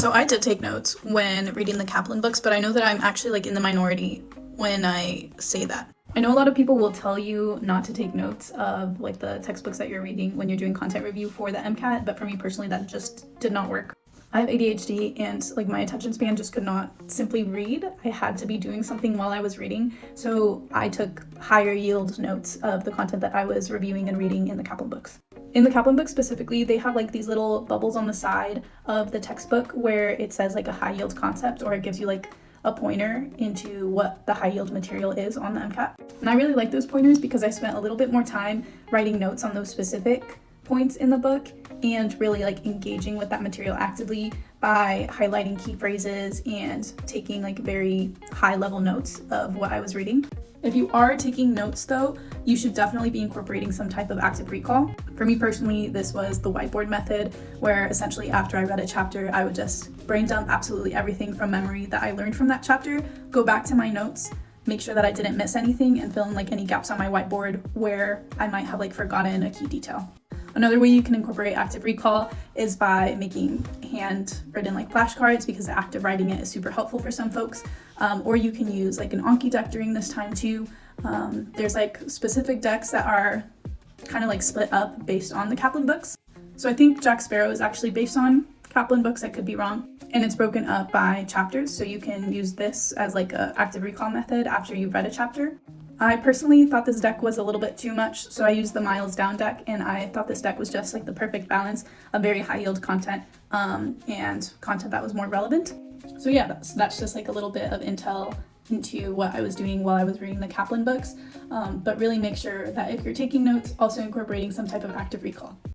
So I did take notes when reading the Kaplan books, but I know that I'm actually like in the minority when I say that. I know a lot of people will tell you not to take notes of like the textbooks that you're reading when you're doing content review for the MCAT, but for me personally that just did not work. I have ADHD and like my attention span just could not simply read. I had to be doing something while I was reading. So I took higher yield notes of the content that I was reviewing and reading in the Kaplan books. In the Kaplan book specifically, they have like these little bubbles on the side of the textbook where it says like a high yield concept, or it gives you like a pointer into what the high yield material is on the MCAT. And I really like those pointers because I spent a little bit more time writing notes on those specific points in the book and really like engaging with that material actively by highlighting key phrases and taking like very high level notes of what I was reading. If you are taking notes though, you should definitely be incorporating some type of active recall. For me personally, this was the whiteboard method, where essentially after I read a chapter, I would just brain dump absolutely everything from memory that I learned from that chapter, go back to my notes, make sure that I didn't miss anything, and fill in like any gaps on my whiteboard where I might have like forgotten a key detail. Another way you can incorporate active recall is by making handwritten like flashcards, because the act of writing it is super helpful for some folks. Or you can use like an Anki deck during this time too. There's like specific decks that are kind of like split up based on the Kaplan books. So I think Jack Sparrow is actually based on Kaplan books, I could be wrong. And it's broken up by chapters, so you can use this as like an active recall method after you've read a chapter. I personally thought this deck was a little bit too much, so I used the Miles Down deck, and I thought this deck was just like the perfect balance of very high yield content and content that was more relevant. So yeah, that's just like a little bit of intel into what I was doing while I was reading the Kaplan books, but really make sure that if you're taking notes, also incorporating some type of active recall.